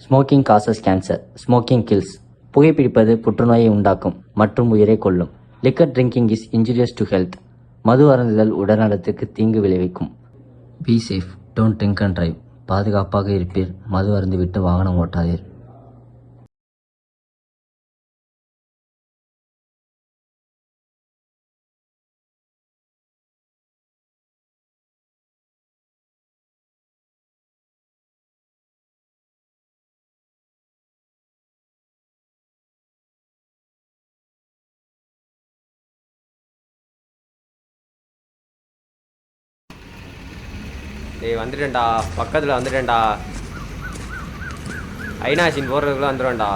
Smoking causes cancer. Smoking kills. புகைப்பிடிப்பது புற்றுநோயை உண்டாக்கும் மற்றும் உயிரை கொல்லும். Liquor drinking is injurious to health. மது அருந்துதல் உடல்நலத்திற்கு தீங்கு விளைவிக்கும். Be safe. Don't drink and drive. பாதுகாப்பாக இருப்பீர். மது அருந்துவிட்டு வாகனம் ஓட்டாதீர். டேய் வந்துட்டேன்டா, பக்கத்தில் வந்துட்டேன்டா. ஐநாசின் போடுறதுக்குள்ள வந்துடுவேன்டா.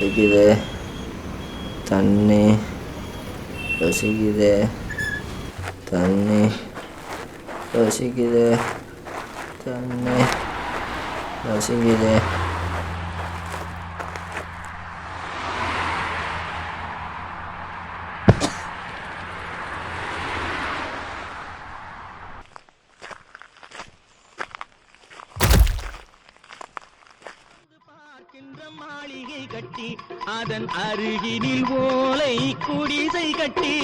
ருசிக்குது தண்ணி, ருசிக்குது தண்ணி, ருசிக்குது தண்ணி, ருசிக்குது. மாளிகை கட்டி அதன் அருகினில் ஓலை குடிசை கட்டி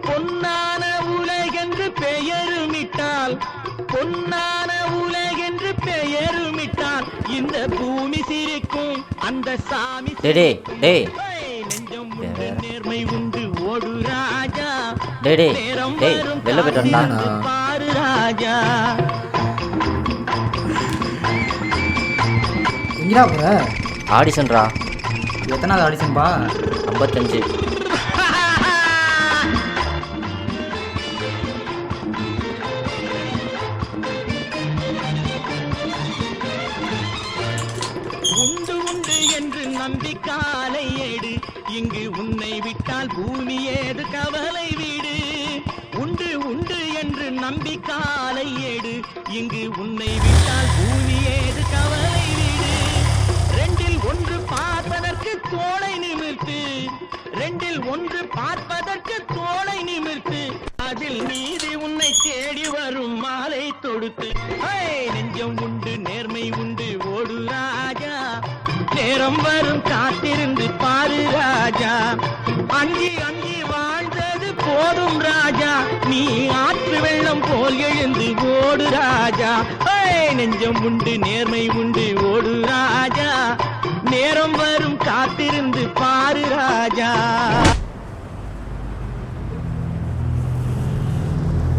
பொன்னான உலகென்று பெயருமிட்டால், பொன்னான உலகென்று பெயருமிட்டால் இந்த பூமி சிரிக்கும், அந்த சாமி நெஞ்சம் உண்டு நேர்மை உண்டு ஓடு ராஜா, நேரம் வரும் பாரு ராஜா. எங்கடா போற? ஆடிஷன்ரா. எத்தனாவது ஆடிஷன்பா? 55. உண்டு உண்டு என்று நம்பி காலை ஏடு, இங்கு உன்னை விட்டால் பூமி ஏது கவலை வீடு. உண்டு உண்டு என்று நம்பி காலை ஏடு, இங்கு உன்னை விட்டால் பூமி ஏது கவலை வீடு. ரெண்டில் ஒன்று பார்ப்பதற்கு தோளை நிமிர்த்து, ரெண்டில் ஒன்று பார்ப்பதற்கு தோளை நிமிர்த்து, அதில் நீதி உன்னை தேடி வரும் மாலை தொடுத்து. நெஞ்சம் உண்டு நேர்மை உண்டு ஓடு ராஜா, நேரம் வரும் காத்திருந்து பாரு ராஜா. அஞ்சி அஞ்சி வாழ்ந்தது போதும் ராஜா, நீ ஆற்று வெள்ளம் போல் எழுந்து ஓடு ராஜா. நெஞ்சம் உண்டு நேர்மை உண்டு ஓடு ராஜா, நேரம் வரும் காத்திருந்து பாரு ராஜா.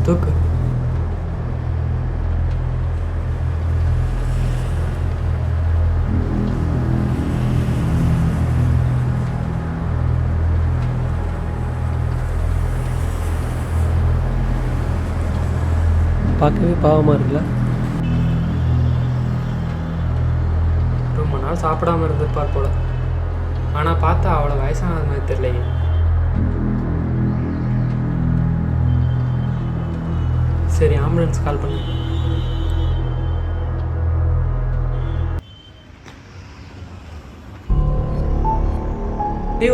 தூக்கு. பார்க்கவே பாவமாக இருக்குல்ல. ரொம்ப நாள் சாப்பிடாம இருந்திருப்பார் போல. ஆனால் பார்த்தா அவ்வளோ வயசானது மாதிரி தெரியலையே. சரி, ஆம்புலன்ஸ் கால் பண்ணு.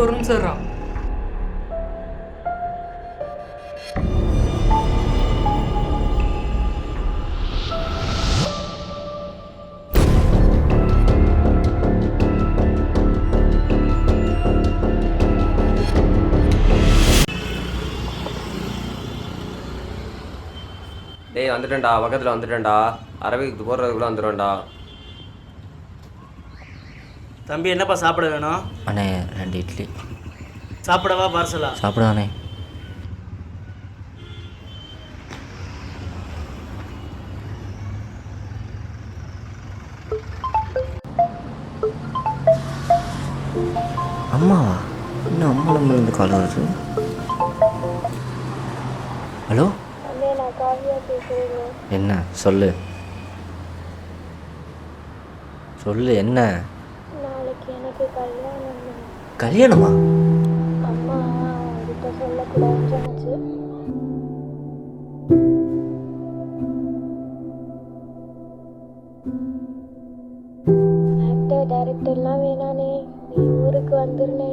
ஒரு நிமிஷம் இருடா. டேய் வந்துட்டேன்டா, பக்கத்தில் வந்துட்டேன்டா. அரபிக்கு போடுறதுக்குள்ளே வந்துடுவேன்டா. தம்பி என்னப்பா சாப்பிட வேணும்? அண்ணே 2 இட்லி. சாப்பிடவா பார்சலா? சாப்பிடுவானே. அம்மாவா? இன்னும் அம்மா நம்பர்லேருந்து கால் வருது. ஹலோ, நான் காவியா பேசுகிறேன். என்ன சொல்லு சொல்லு. என்ன நாளைக்கு எனக்கு கல்யாணம். கல்யாணமா? அம்மா அவர்கிட்ட சொல்லக்கூடாதுன்னு சொன்னிச்சு. ஆக்டர் டைரக்டர்லாம் வேணானே, நீ ஊருக்கு வந்துருனே.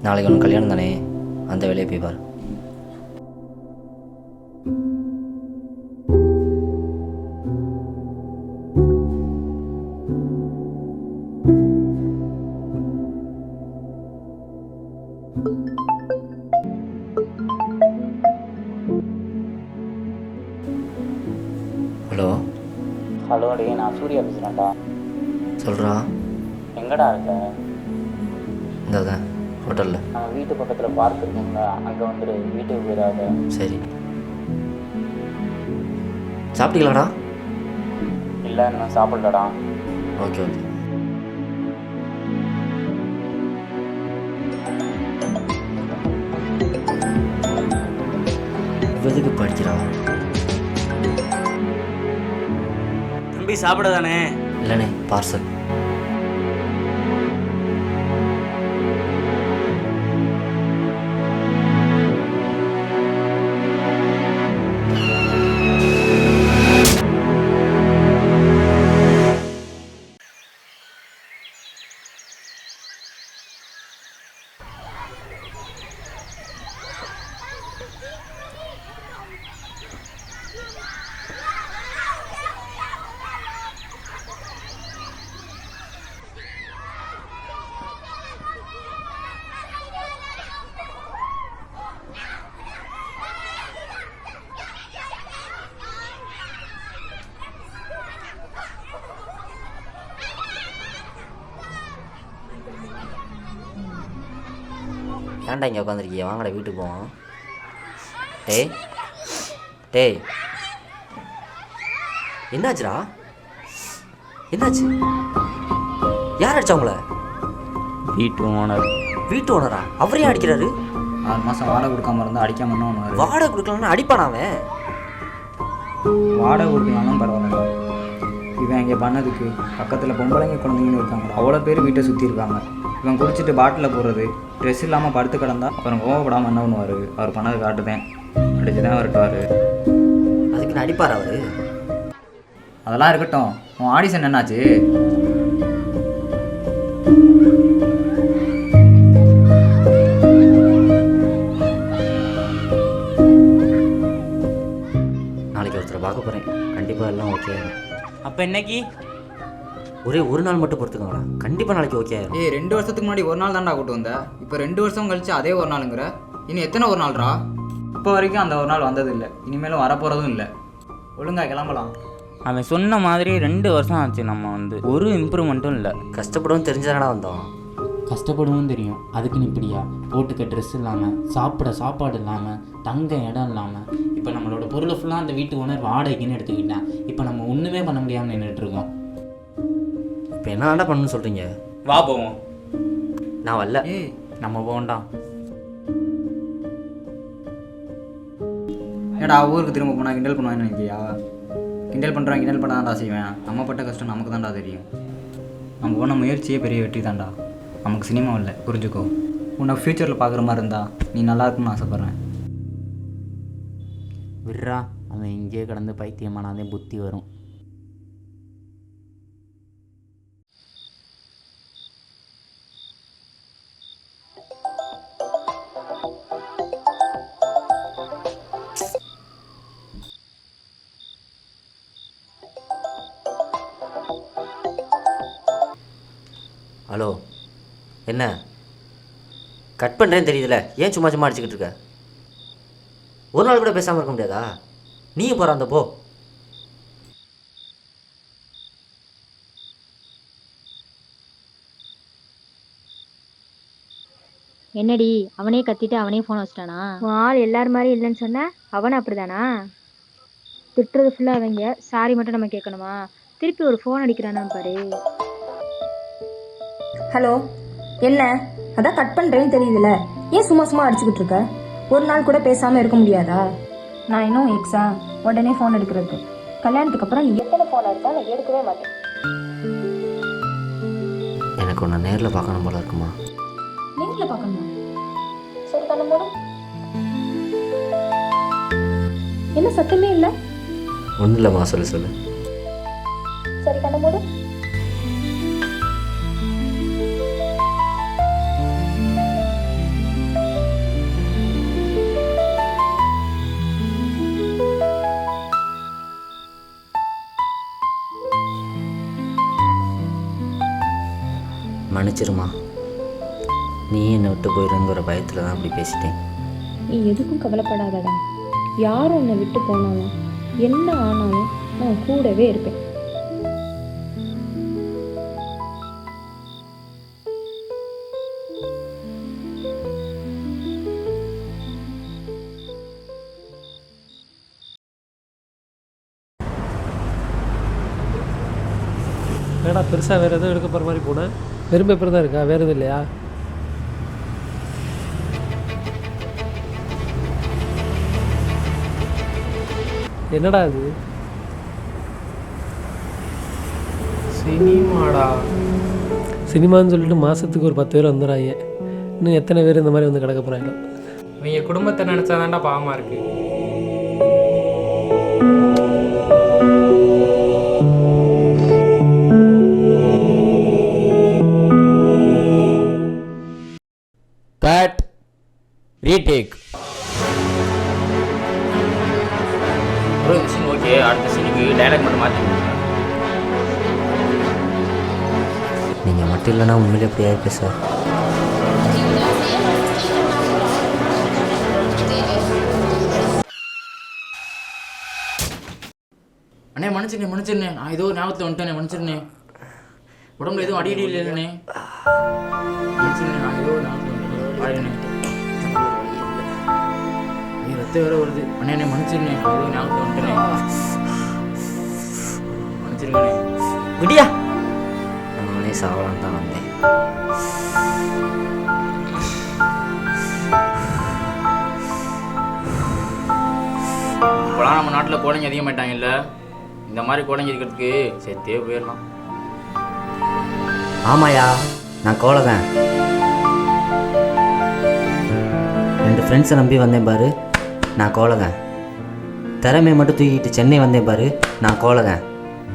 நாளைக்கு ஒன்று கல்யாணம் தானே, அந்த வேலையை போய் பாரு. ஹலோ. ஹலோ டே, நான் சூர்யா பேசுகிறேன்டா. சொல்கிறா. எங்கடா இருக்க? இந்த தான் ஹோட்டலில். நம்ம வீட்டு பக்கத்தில் பார்க் இருக்குங்களா, அங்கே வந்துடு. வீட்டுக்கு போயிடாத. சரி. சாப்பிட்டீங்களாடா? இல்லை, இன்னும் சாப்பிடலடா. Okay okay. எதுக்கு படிக்கிறான்? தம்பி சாப்பிட தானே? இல்லைண்ணே, பார்சல். ஏன்டா இங்கே உட்காந்துருக்கீங்க? வாங்கடா வீட்டுக்கு போவோம். டேய் டேய், என்னாச்சுடா? என்னாச்சு? யார் அடிச்சா உங்கள? வீட்டு ஓனர். வீட்டு ஓனரா? அவரே அடிக்கிறாரு? 6 மாதம் வாடகை கொடுக்காம இருந்தால் அடிக்காம என்ன ஒன்று. வாடகை கொடுக்கலன்னா அடிப்பானா அவன்? வாடகை கொடுக்கலாம்னா பரவாயில்ல. இவன் இங்கே பண்ணதுக்கு பக்கத்தில் பொம்பளைங்க குழந்தைங்கன்னு இருக்காங்க, அவ்வளோ பேர் வீட்டை சுற்றி இருக்காங்க. இவன் குடிச்சிட்டு பாட்டில் போடுறது, ட்ரெஸ் இல்லாமல் படுத்து கிடந்தா அப்புறம் கோவப்படாமல் என்ன பண்ணுவார்? அவர் பண்ணது காட்டுதேன், அடிச்சு தான் வரட்டுவார். அதுக்கு அடிப்பார் அவர்? அதெல்லாம் இருக்கட்டும், உன் ஆடிஷன் என்னாச்சு? நாளைக்கு ஒருத்தரை பார்க்க போகிறேன். கண்டிப்பாக எல்லாம் ஓகே ஆயிடும். அப்போ இன்னைக்கு ஒரே ஒரு நாள் மட்டும் பொறுத்துக்கோங்களா? கண்டிப்பாக நாளைக்கு ஓகே ஆயிடும். 2 வருஷத்துக்கு முன்னாடி ஒரு நாள் தான்டா கூட்டு வந்த. இப்போ 2 வருஷம் கழிச்சு அதே ஒரு நாளுங்கிற. இனி எத்தனை ஒரு நாள்ரா? இப்போ வரைக்கும் அந்த ஒரு நாள் வந்தது இல்லை, இனிமேலும் வரப்போகிறதும் இல்லை. ஒழுங்கா கிளம்பலாம். அவன் சொன்ன மாதிரி 2 வருஷம் ஆச்சு. நம்ம வந்து ஒரு இம்ப்ரூவ்மெண்ட்டும் இல்லை. கஷ்டப்படவும் தெரிஞ்சாங்கடா வந்தோம். கஷ்டப்படுவோம் தெரியும், அதுக்குன்னு இப்படியா? போட்டுக்க ட்ரெஸ் இல்லாமல், சாப்பிட சாப்பாடு இல்லாமல், தங்க இடம் இல்லாமல், இப்போ நம்மளோட பொருளை ஃபுல்லாக அந்த வீட்டு ஓனர் வாடகைக்குன்னு எடுத்துக்கிட்டேன். இப்போ நம்ம ஒன்றுமே பண்ண முடியாமல் நின்றுட்டுருக்கோம். இப்போ என்ன பண்ணணும்னு சொல்கிறீங்க? வா போவோம். நான் வரல. நம்ம போகண்டா. ஏடா ஊருக்கு திரும்ப போனால் கிண்டல் பண்ணுவான்னு நினைக்கியா? கிண்டல் பண்ணுறான், கிண்டல் பண்ண தான்டா செய்வேன். நம்ம பட்ட கஷ்டம் நமக்கு தான்டா தெரியும். நம்ம போன முயற்சியே பெரிய வெற்றி தான்டா. நமக்கு சினிமா இல்லை, புரிஞ்சுக்கோ. உன்னை ஃப்யூச்சரில் பார்க்குற மாதிரி இருந்தா நீ நல்லா இருக்குன்னு ஆசைப்பட்றேன். விட்றா, அவன் இங்கேயே கடந்து பைத்தியமானாதே புத்தி வரும். ஹலோ, என்ன கட் பண்ணுறேன்னு தெரியுதுல? ஏன் சும்மா சும்மா அடிச்சுக்கிட்டு இருக்க? ஒரு நாள் கூட பேசாமல் இருக்க முடியாதா? நீயும் போகிற அந்த போ. என்னடி அவனே கத்திட்டு அவனே ஃபோன் வச்சிட்டானா? உன் ஆள் எல்லாரும் மாதிரி இல்லைன்னு சொன்ன, அவனும் அப்படிதானா? திட்டுறது ஃபுல்லாக அவங்க, சாரி மட்டும் நம்ம கேட்கணுமா? திருப்பி ஒரு ஃபோன் அடிக்கிறானா பாரு. ஹலோ, என்ன? அதான் கட் பண்ணுறேன்னு தெரியுதுல, ஏன் சும்மா சும்மா அடிச்சுக்கிட்டு இருக்க? ஒரு நாள் கூட பேசாமல் இருக்க முடியாதா? நான் இன்னும் எக்ஸாம் உடனே ஃபோன் எடுக்கிறது. கல்யாணத்துக்கு அப்புறம் நீ எத்தனை ஃபோன் எடுத்தா நான் எடுக்கவே மாட்டேன். எனக்கு உன்னை நேரில் பார்க்கணும் போல இருக்குமா? நேரில் பார்க்கணுமா? சரி கண்ண மூடு. என்ன சத்தமே இல்லை? ஒன்றும் இல்லைம்மா, சொல்லு. சரி கண்ண மூடு. மன்னிச்சிருமா, நீ என்னை விட்டு போயிடுங்கிற பயத்தில் தான் அப்படி பேசிட்டேன். நீ எதுக்கும் கவலைப்படாதடா. யாரும் உன்னை விட்டு போனாலும் என்ன ஆனாலும் நான் கூடவே இருப்பேன். என்னடா பெருசாக வேறு எதுவும் எடுக்க போகிற மாதிரி போனேன். வெறும் பேப்பர் தான் இருக்கா, வேறு எதுவும் இல்லையா? என்னடா இது? சினிமாடா. சினிமான்னு சொல்லிட்டு மாதத்துக்கு ஒரு 10 பேர் வந்துடுறாங்க. இன்னும் எத்தனை பேர் இந்த மாதிரி வந்து கிடக்க போகிறாங்களோ. இவங்க குடும்பத்தை நினச்சாதான்டா பாவமாக இருக்குது. Cut, retake. ப்ரோ இந்த சீன் ஓகே, அடுத்த சீனுக்கு டைலாக் மட்டும் மாற்றி கொடுங்க. நீங்கள் மட்டும் இல்லைன்னா உண்மையிலே எப்படியா இருக்கு சார்? அண்ணே மன்னிச்சிருண்ணே, நான் ஏதோ ஞாபகத்தில் வந்துட்டேனே, மன்னிச்சிருண்ணே. உடம்புல எதுவும் அடி இல்லைண்ணே. மன்னிச்சிருண்ணே, நான் ஏதோ ஞாபகத்தில் வந்துட்டேன். ரத்த வேற வருது. அண்ணே மன்னிச்சிருண்ணே, நான் ஏதோ ஞாபகத்தில் வந்துட்டேனே. மன்னிச்சிருங்கண்ணே. விடியா, நானே சாவலாம் தான் வந்தேன். இப்போலாம் நம்ம நாட்டில் கோடைங்க அதிகமாயிட்டாங்கல்ல, இந்த மாதிரி கோடைங்க இருக்கிறதுக்கு சேர்த்தே போயிடலாம். ஆமாயா, நான் கோலகன். 2 ஃப்ரெண்ட்ஸை நம்பி வந்தேன் பாரு, நான் கோலகன். திறமையை மட்டும் தூக்கிட்டு சென்னை வந்தேன் பாரு, நான் கோலகன்.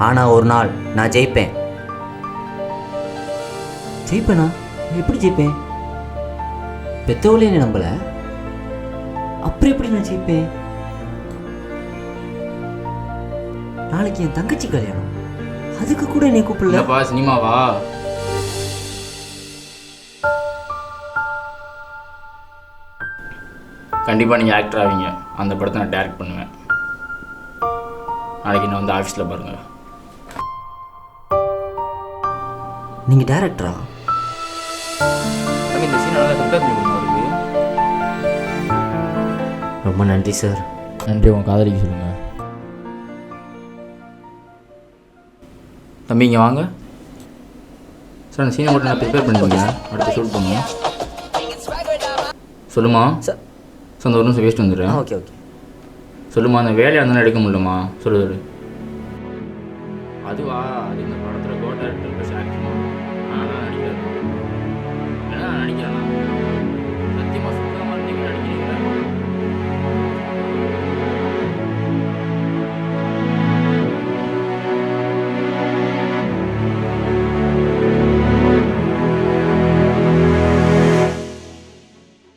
ஆனால் ஒரு நாள் நான் ஜெயிப்பேன். ஜெயிப்பேனா? எப்படி ஜெயிப்பேன்? பெத்தவளே என்ன நம்பல, அப்புறம் எப்படி நான் ஜெயிப்பேன்? நாளைக்கு என் தங்கச்சி கல்யாணம், அதுக்கு கூட என்னை கூப்பிடலப்பா. சினிமாவா? கண்டிப்பாக நீங்கள் ஆக்டர் ஆவீங்க. அந்த படத்தை நான் டைரக்ட் பண்ணுவேன். நாளைக்கு நான் வந்து ஆஃபீஸில் பாருங்கள். நீங்கள் டேரக்டரா? இந்த சீன் நல்லா ப்ரிப்பேர் பண்ணி கொடுங்க. ரொம்ப நன்றி சார். நன்றி. உங்கள் காதலிக்கு சொல்லுங்கள். தம்பி இங்கே வாங்க சார். அந்த சீனை மட்டும் நான் ப்ரிப்பேர் பண்ணிக்கோங்க, அடுத்து ஷூட் பண்ணுவோம். சொல்லுமா சார். அந்த ஒரு நிமிஷம் வேஸ்ட் வந்துடுறேன். ஓகே. சொல்லுமா, அந்த வேலையாக இருந்தாலும் எடுக்க முடியலம்மா. சொல்லு. அதுவா, அது இந்த படத்தில் கோ டேரக்டர் ப்ளஸ் ஆக்ஷன். ஆனால் நடிக்கிறார்.